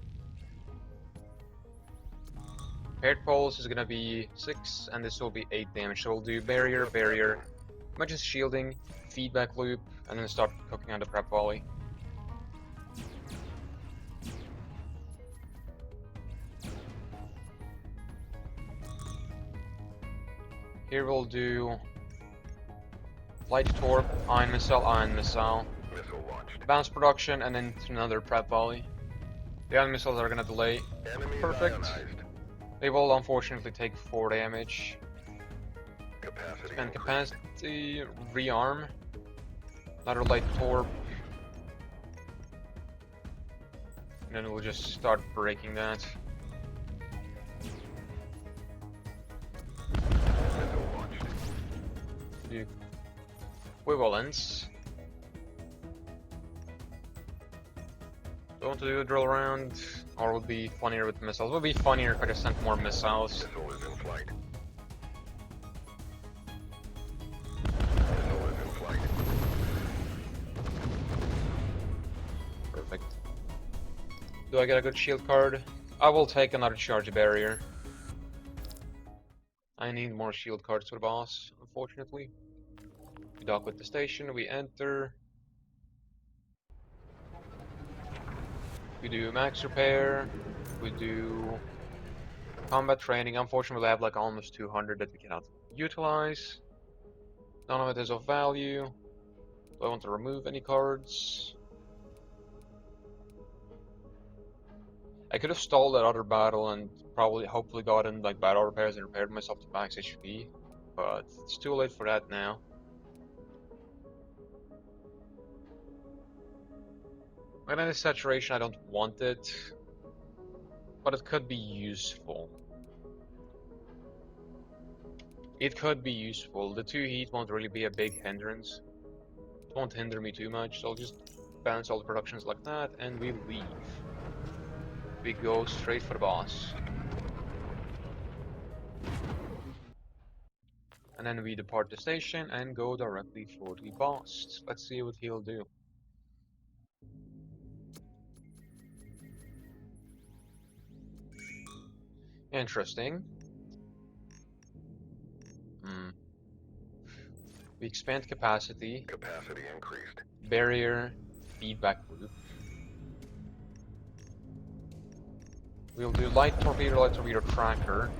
Paired poles is gonna be 6, and this will be 8 damage. So we'll do barrier, barrier, much as shielding, feedback loop, and then start cooking on the prep volley. Here we'll do light torp, ion missile, bounce production, and then another prep volley. The ion missiles are gonna delay. Perfect. They will unfortunately take 4 damage. Spend capacity, rearm, another light torp, and then we'll just start breaking that. Do equivalents. Do you want to do a drill round, or would be funnier with missiles? It would be funnier if I just sent more missiles. Perfect. Do I get a good shield card? I will take another charge barrier. I need more shield cards for the boss, unfortunately. We dock with the station, we enter. We do max repair, we do combat training. Unfortunately, we have like almost 200 that we cannot utilize. None of it is of value. Do I want to remove any cards? I could have stalled that other battle and probably hopefully gotten like battle repairs and repaired myself to max HP, but it's too late for that now. Magnetic saturation, I don't want it, but it could be useful. It could be useful. The 2 heat won't really be a big hindrance. It won't hinder me too much, so I'll just balance all the productions like that, and we leave. We go straight for the boss. And then we depart the station and go directly for the boss. Let's see what he'll do. Interesting. We expand capacity. Capacity increased. Barrier, feedback loop. We'll do light torpedo tracker.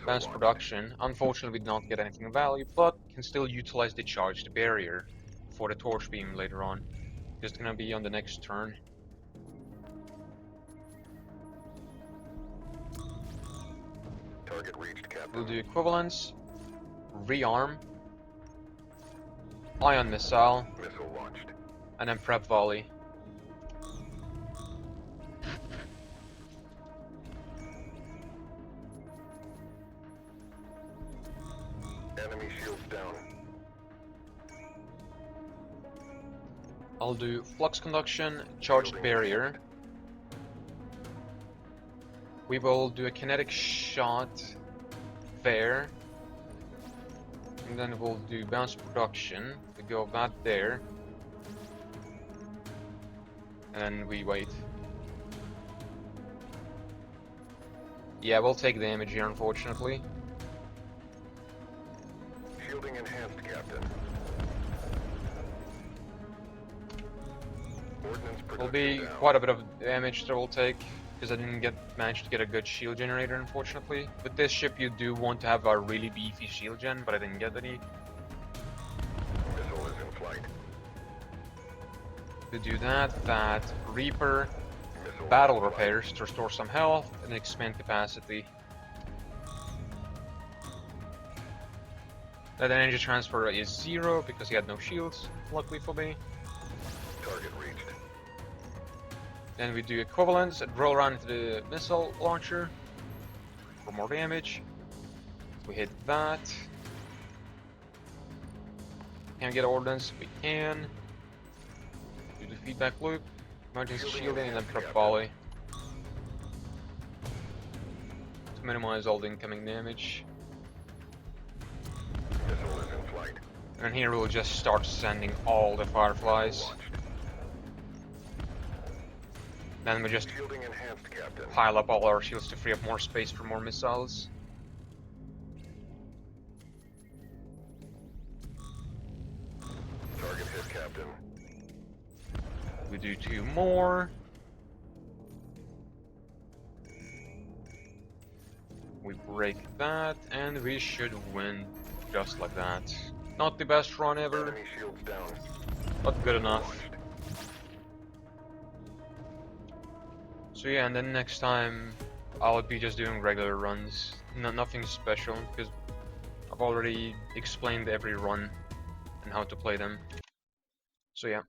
Mass production. Unfortunately, we did not get anything of value, but can still utilize the charged barrier for the torch beam later on. Just gonna be on the next turn. Target reached, Captain. We'll do equivalents, rearm, ion missile, Missile launched. and then prep volley. Enemy shields down. I'll do flux conduction, charged barrier. We will do a kinetic shot there. And then we'll do bounce production. We go that there. And then we wait. Yeah, we'll take damage here, unfortunately. Shielding enhanced, Captain. Ordnance Will production be down. quite a bit of damage that we'll take, because I didn't manage to get a good shield generator, unfortunately. With this ship, you do want to have a really beefy shield gen, but I didn't get any. Missile is in flight. To do that Reaper, Missile battle is in flight. repairs to restore some health and expand capacity. That energy transfer is 0 because he had no shields, luckily for me. Target reached. Then we do equivalents and roll around into the missile launcher for more damage. We hit that. Can we get ordnance? We can. Do the feedback loop, emergency shielding, and then put a volley to minimize all the incoming damage. Missile is in flight. And here we'll just start sending all the fireflies. Launched. Then we just Shielding enhanced, Captain. pile up all our shields to free up more space for more missiles. Target hit, Captain. We do 2 more. We break that, and we should win just like that. Not the best run ever, Enemy shields down. but good enough. Launched. So yeah, and then next time I'll be just doing regular runs. Nothing special, because I've already explained every run and how to play them. So yeah.